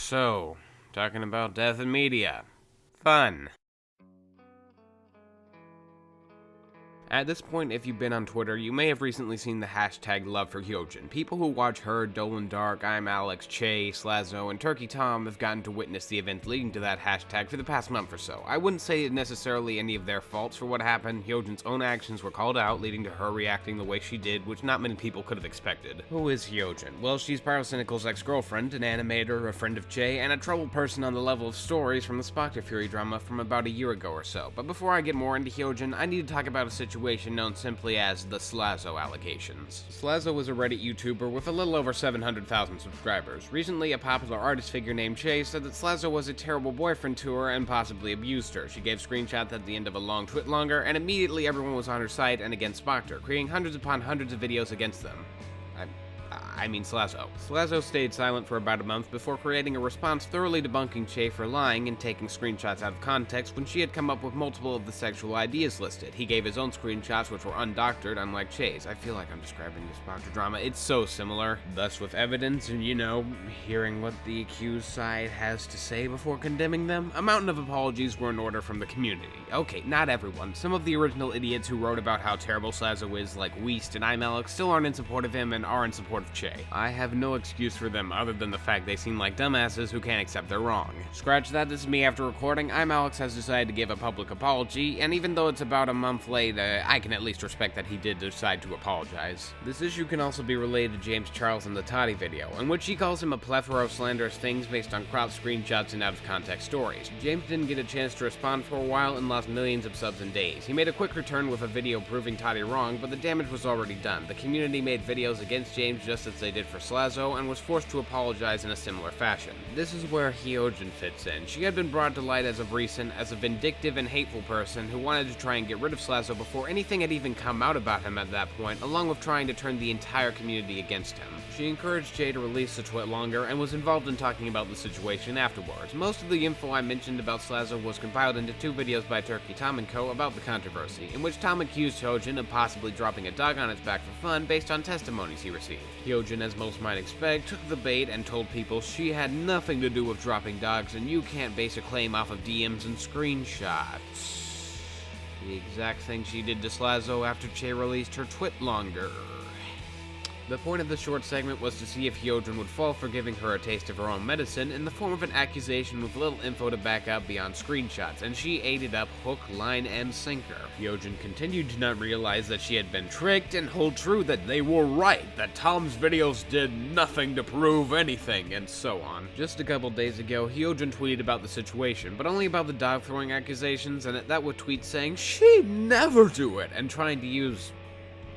So, talking about death in media. Fun. At this point, if you've been on Twitter, you may have recently seen the hashtag love for Hyojin. People who watch her, Dolan Dark, I'm Alex, Che, Slazo, and Turkey Tom have gotten to witness the event leading to that hashtag for the past month or so. I wouldn't say it necessarily any of their faults for what happened. Hyojin's own actions were called out, leading to her reacting the way she did, which not many people could have expected. Who is Hyojin? Well, she's Pyrocynical's ex-girlfriend, an animator, a friend of Che, and a troubled person on the level of stories from the Spoctor Fury drama from about a year ago or so. But before I get more into Hyojin, I need to talk about a situation known simply as the Slazo allegations. Slazo was a Reddit YouTuber with a little over 700,000 subscribers. Recently, a popular artist figure named Che said that Slazo was a terrible boyfriend to her and possibly abused her. She gave screenshots at the end of a long twit longer, and immediately everyone was on her side and against Spoctor, creating hundreds upon hundreds of videos against them. I mean Slazo. Slazo stayed silent for about a month before creating a response thoroughly debunking Che for lying and taking screenshots out of context when she had come up with multiple of the sexual ideas listed. He gave his own screenshots which were undoctored, unlike Che's. I feel like I'm describing this Spoctor drama. It's so similar. Thus, with evidence and, hearing what the accused side has to say before condemning them, a mountain of apologies were in order from the community. Okay, not everyone. Some of the original idiots who wrote about how terrible Slazo is, like Weast and I'm Alex, still aren't in support of him and are in support of Che. I have no excuse for them other than the fact they seem like dumbasses who can't accept they're wrong. Scratch that, this is me after recording. I'm Alex has decided to give a public apology, and even though it's about a month late, I can at least respect that he did decide to apologize. This issue can also be related to James Charles in the Toddy video, in which he calls him a plethora of slanderous things based on cropped screenshots and out-of-context stories. James didn't get a chance to respond for a while and lost millions of subs in days. He made a quick return with a video proving Toddy wrong, but the damage was already done. The community made videos against James just as they did for Slazo and was forced to apologize in a similar fashion. This is where Hyojin fits in. She had been brought to light as of recent as a vindictive and hateful person who wanted to try and get rid of Slazo before anything had even come out about him at that point, along with trying to turn the entire community against him. She encouraged Jay to release the twit longer and was involved in talking about the situation afterwards. Most of the info I mentioned about Slazo was compiled into two videos by Turkey Tom and Co. about the controversy, in which Tom accused Hyojin of possibly dropping a dog on its back for fun based on testimonies he received. Hyojin, as most might expect, took the bait and told people she had nothing to do with dropping dogs and you can't base a claim off of DMs and screenshots. The exact thing she did to Slazo after Che released her twit longer. The point of the short segment was to see if Hyojin would fall for giving her a taste of her own medicine in the form of an accusation with little info to back up beyond screenshots, and she ate it up hook, line, and sinker. Hyojin continued to not realize that she had been tricked and hold true that they were right, that Tom's videos did nothing to prove anything, and so on. Just a couple days ago, Hyojin tweeted about the situation, but only about the dog throwing accusations, and that with tweets saying she'd never do it, and trying to use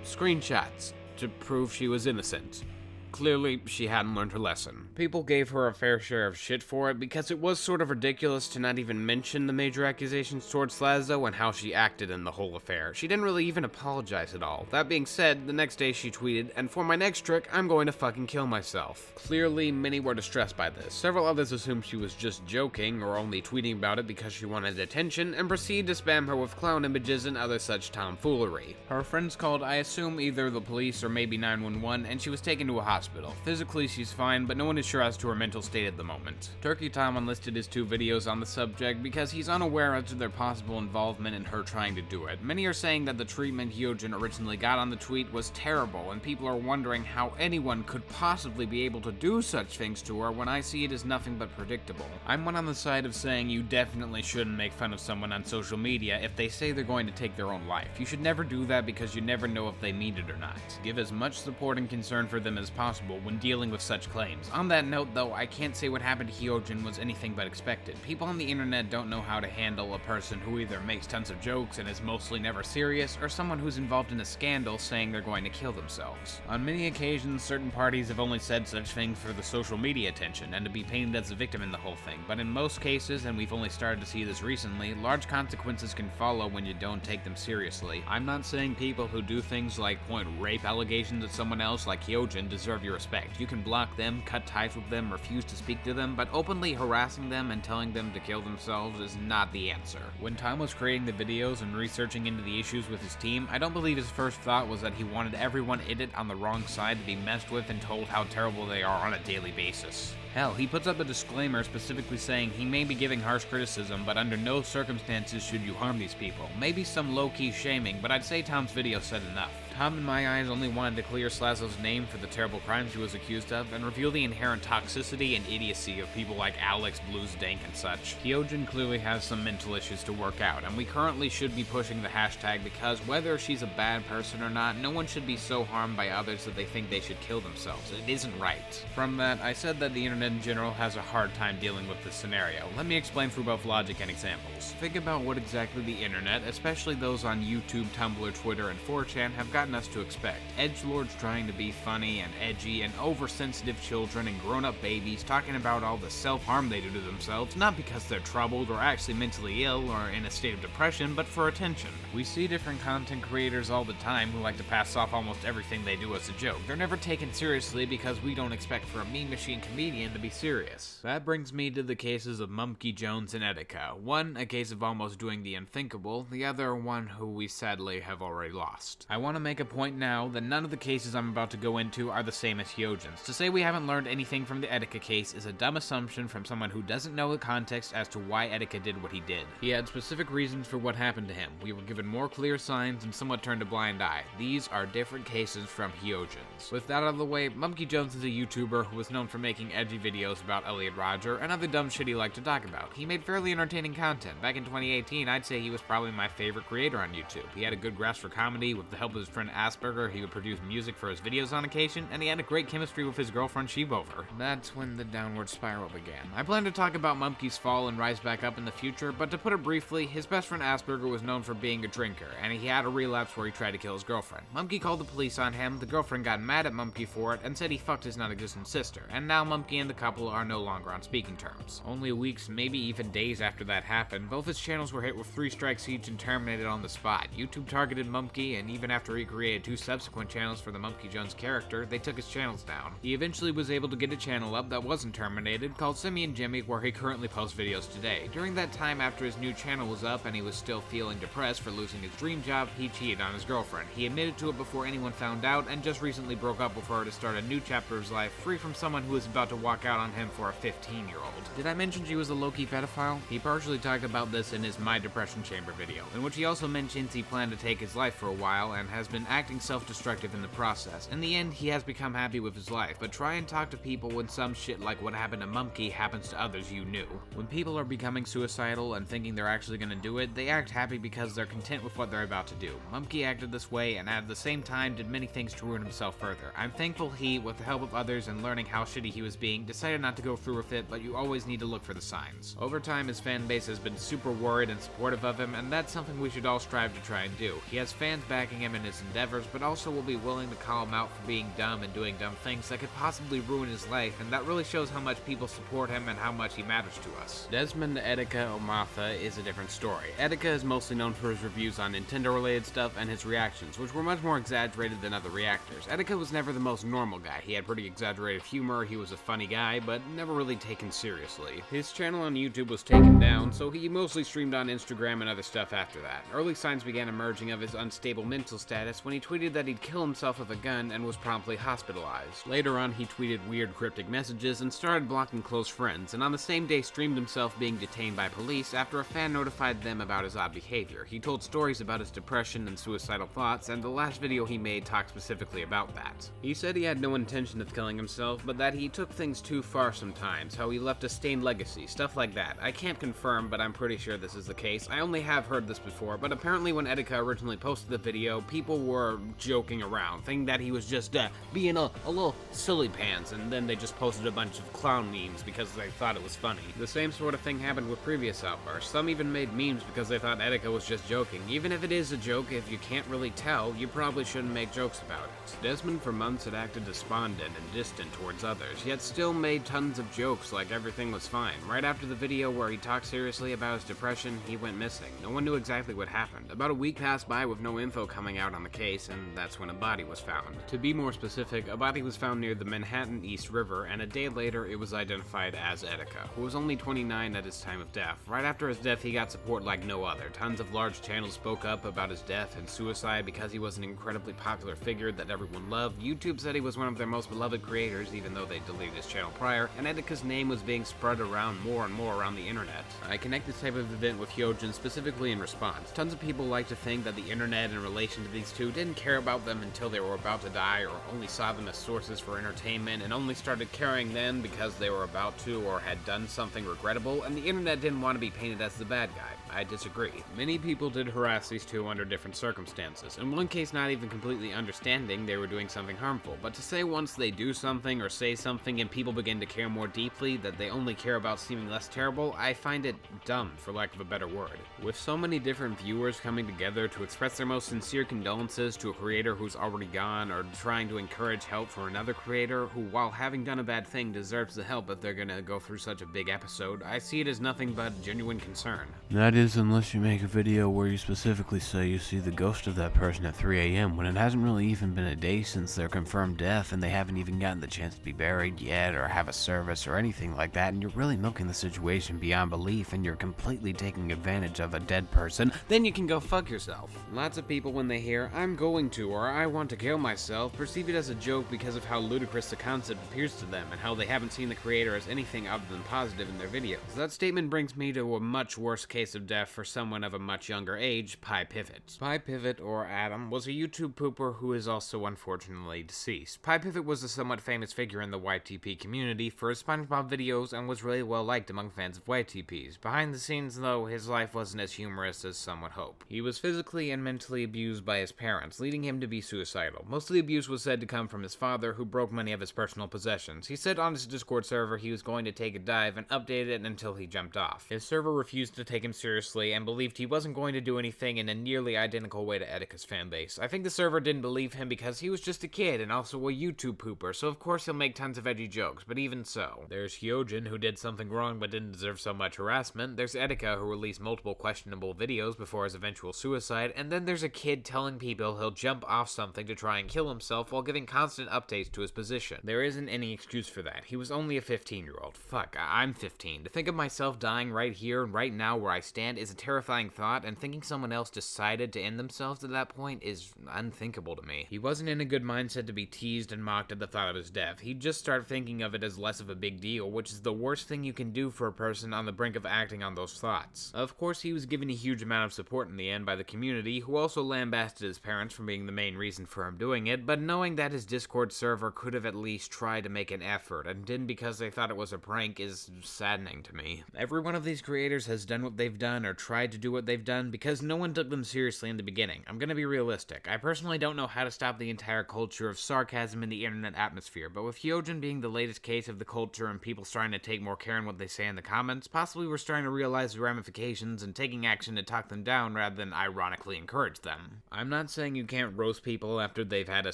screenshots to prove she was innocent. Clearly, she hadn't learned her lesson. People gave her a fair share of shit for it because it was sort of ridiculous to not even mention the major accusations towards Slazo and how she acted in the whole affair. She didn't really even apologize at all. That being said, the next day she tweeted, "And for my next trick, I'm going to fucking kill myself." Clearly, many were distressed by this. Several others assumed she was just joking or only tweeting about it because she wanted attention and proceeded to spam her with clown images and other such tomfoolery. Her friends called, I assume, either the police or maybe 911, and she was taken to a hospital. Physically, she's fine, but no one is sure as to her mental state at the moment. Turkey Tom unlisted his two videos on the subject because he's unaware as to their possible involvement in her trying to do it. Many are saying that the treatment Hyojin originally got on the tweet was terrible, and people are wondering how anyone could possibly be able to do such things to her when I see it as nothing but predictable. I'm one on the side of saying you definitely shouldn't make fun of someone on social media if they say they're going to take their own life. You should never do that because you never know if they mean it or not. Give as much support and concern for them as possible when dealing with such claims. On that note, though, I can't say what happened to Hyojin was anything but expected. People on the internet don't know how to handle a person who either makes tons of jokes and is mostly never serious, or someone who's involved in a scandal saying they're going to kill themselves. On many occasions, certain parties have only said such things for the social media attention and to be painted as a victim in the whole thing, but in most cases, and we've only started to see this recently, large consequences can follow when you don't take them seriously. I'm not saying people who do things like point rape allegations at someone else like Hyojin deserve deserve your respect. You can block them, cut ties with them, refuse to speak to them, but openly harassing them and telling them to kill themselves is not the answer. When Tom was creating the videos and researching into the issues with his team, I don't believe his first thought was that he wanted everyone in it on the wrong side to be messed with and told how terrible they are on a daily basis. Hell, he puts up a disclaimer specifically saying he may be giving harsh criticism, but under no circumstances should you harm these people. Maybe some low-key shaming, but I'd say Tom's video said enough. Tom, in my eyes, only wanted to clear Slazo's name for the terrible crimes he was accused of and reveal the inherent toxicity and idiocy of people like Alex, Blues, Dank, and such. Hyojin clearly has some mental issues to work out, and we currently should be pushing the hashtag because whether she's a bad person or not, no one should be so harmed by others that they think they should kill themselves. It isn't right. From that, I said that the internet in general has a hard time dealing with this scenario. Let me explain through both logic and examples. Think about what exactly the internet, especially those on YouTube, Tumblr, Twitter, and 4chan, have gotten us to expect. Edgelords trying to be funny and edgy, and oversensitive children and grown-up babies talking about all the self-harm they do to themselves, not because they're troubled or actually mentally ill or in a state of depression, but for attention. We see different content creators all the time who like to pass off almost everything they do as a joke. They're never taken seriously because we don't expect for a meme machine comedian to be serious. That brings me to the cases of Mumkey Jones and Etika. One, a case of almost doing the unthinkable, the other one who we sadly have already lost. I want to make a point now that none of the cases I'm about to go into are the same as Hyojin's. To say we haven't learned anything from the Etika case is a dumb assumption from someone who doesn't know the context as to why Etika did what he did. He had specific reasons for what happened to him. We were given more clear signs and somewhat turned a blind eye. These are different cases from Hyojin's. With that out of the way, Mumkey Jones is a YouTuber who was known for making edgy videos about Elliot Rodger and other dumb shit he liked to talk about. He made fairly entertaining content. Back in 2018, I'd say he was probably my favorite creator on YouTube. He had a good grasp for comedy. With the help of his friend Asperger, he would produce music for his videos on occasion, and he had a great chemistry with his girlfriend Sheepover. That's when the downward spiral began. I plan to talk about Mumkey's fall and rise back up in the future, but to put it briefly, his best friend Asperger was known for being a drinker, and he had a relapse where he tried to kill his girlfriend. Mumkey called the police on him, the girlfriend got mad at Mumkey for it, and said he fucked his non-existent sister, and now Mumkey and the couple are no longer on speaking terms. Only weeks, maybe even days after that happened, both his channels were hit with 3 strikes each and terminated on the spot. YouTube targeted Mumkey, and even after he created 2 subsequent channels for the Mumkey Jones character, they took his channels down. He eventually was able to get a channel up that wasn't terminated, called Simmy and Jimmy, where he currently posts videos today. During that time, after his new channel was up and he was still feeling depressed for losing his dream job, he cheated on his girlfriend. He admitted to it before anyone found out, and just recently broke up with her to start a new chapter of his life, free from someone who was about to walk out on him for a 15-year-old. Did I mention she was a low-key pedophile? He partially talked about this in his My Depression Chamber video, in which he also mentions he planned to take his life for a while and has been acting self-destructive in the process. In the end, he has become happy with his life, but try and talk to people when some shit like what happened to Mumkey happens to others you knew. When people are becoming suicidal and thinking they're actually gonna do it, they act happy because they're content with what they're about to do. Mumkey acted this way and at the same time did many things to ruin himself further. I'm thankful he, with the help of others and learning how shitty he was being, decided not to go through with it, but you always need to look for the signs. Over time, his fan base has been super worried and supportive of him, and that's something we should all strive to try and do. He has fans backing him in his endeavors, but also will be willing to call him out for being dumb and doing dumb things that could possibly ruin his life, and that really shows how much people support him and how much he matters to us. Desmond Etika Omatha is a different story. Etika is mostly known for his reviews on Nintendo-related stuff and his reactions, which were much more exaggerated than other reactors. Etika was never the most normal guy. He had pretty exaggerated humor, he was a funny guy, but never really taken seriously. His channel on YouTube was taken down, so he mostly streamed on Instagram and other stuff after that. Early signs began emerging of his unstable mental status when he tweeted that he'd kill himself with a gun and was promptly hospitalized. Later on, he tweeted weird cryptic messages and started blocking close friends, and on the same day streamed himself being detained by police after a fan notified them about his odd behavior. He told stories about his depression and suicidal thoughts, and the last video he made talked specifically about that. He said he had no intention of killing himself, but that he took things too far sometimes, how he left a stained legacy, stuff like that. I can't confirm, but I'm pretty sure this is the case. I only have heard this before, but apparently when Etika originally posted the video, people were joking around, thinking that he was just being a little silly pants, and then they just posted a bunch of clown memes because they thought it was funny. The same sort of thing happened with previous outbursts. Some even made memes because they thought Etika was just joking. Even if it is a joke, if you can't really tell, you probably shouldn't make jokes about it. Desmond for months had acted despondent and distant towards others, yet still made tons of jokes like everything was fine. Right after the video where he talked seriously about his depression, he went missing. No one knew exactly what happened. About a week passed by with no info coming out on the case. case, and that's when a body was found. To be more specific, a body was found near the Manhattan East River, and a day later it was identified as Etika, who was only 29 at his time of death. Right after his death, he got support like no other. Tons of large channels spoke up about his death and suicide because he was an incredibly popular figure that everyone loved. YouTube said he was one of their most beloved creators, even though they deleted his channel prior, and Etika's name was being spread around more and more around the internet. I connect this type of event with Hyojin specifically in response. Tons of people like to think that the internet in relation to these two didn't care about them until they were about to die, or only saw them as sources for entertainment, and only started caring then because they were about to or had done something regrettable, and the internet didn't want to be painted as the bad guy. I disagree. Many people did harass these two under different circumstances. In one case, not even completely understanding they were doing something harmful, but to say once they do something or say something and people begin to care more deeply that they only care about seeming less terrible, I find it dumb, for lack of a better word. With so many different viewers coming together to express their most sincere condolences to a creator who's already gone, or trying to encourage help for another creator who, while having done a bad thing, deserves the help if they're gonna go through such a big episode, I see it as nothing but genuine concern. That is, unless you make a video where you specifically say you see the ghost of that person at 3 a.m. when it hasn't really even been a day since their confirmed death and they haven't even gotten the chance to be buried yet or have a service or anything like that, and you're really milking the situation beyond belief and you're completely taking advantage of a dead person, then you can go fuck yourself. Lots of people, when they hear, "I'm going to," or "I want to kill myself," perceive it as a joke because of how ludicrous the concept appears to them and how they haven't seen the creator as anything other than positive in their videos. That statement brings me to a much worse case of death for someone of a much younger age, Pie Pivot. Pie Pivot, or Adam, was a YouTube pooper who is also unfortunately deceased. Pie Pivot was a somewhat famous figure in the YTP community for his SpongeBob videos and was really well liked among fans of YTPs. Behind the scenes, though, his life wasn't as humorous as some would hope. He was physically and mentally abused by his parents, leading him to be suicidal. Most of the abuse was said to come from his father, who broke many of his personal possessions. He said on his Discord server he was going to take a dive and update it until he jumped off. His server refused to take him seriously and believed he wasn't going to do anything in a nearly identical way to Etika's fanbase. I think the server didn't believe him because he was just a kid and also a YouTube pooper, so of course he'll make tons of edgy jokes, but even so. There's Hyojin, who did something wrong but didn't deserve so much harassment. There's Etika, who released multiple questionable videos before his eventual suicide, and then there's a kid telling people he'll jump off something to try and kill himself while giving constant updates to his position. There isn't any excuse for that. He was only a 15-year-old. Fuck, I'm 15. To think of myself dying right here and right now where I stand is a terrifying thought, and thinking someone else decided to end themselves at that point is unthinkable to me. He wasn't in a good mindset to be teased and mocked at the thought of his death. He'd just start thinking of it as less of a big deal, which is the worst thing you can do for a person on the brink of acting on those thoughts. Of course, he was given a huge amount of support in the end by the community, who also lambasted his parents for being the main reason for him doing it, but knowing that his Discord server could have at least tried to make an effort and didn't because they thought it was a prank is saddening to me. Every one of these creators has done what they've done or tried to do what they've done because no one took them seriously in the beginning. I'm gonna be realistic. I personally don't know how to stop the entire culture of sarcasm in the internet atmosphere, but with Hyojin being the latest case of the culture and people starting to take more care in what they say in the comments, possibly we're starting to realize the ramifications and taking action to talk them down rather than ironically encourage them. I'm not saying you can't roast people after they've had a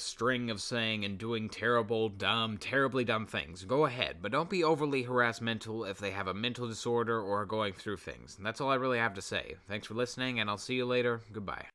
string of saying and doing terribly dumb things. Go ahead, but don't be overly harassmental if they have a mental disorder or are going through things. That's all I really have to say. Thanks for listening, and I'll see you later. Goodbye.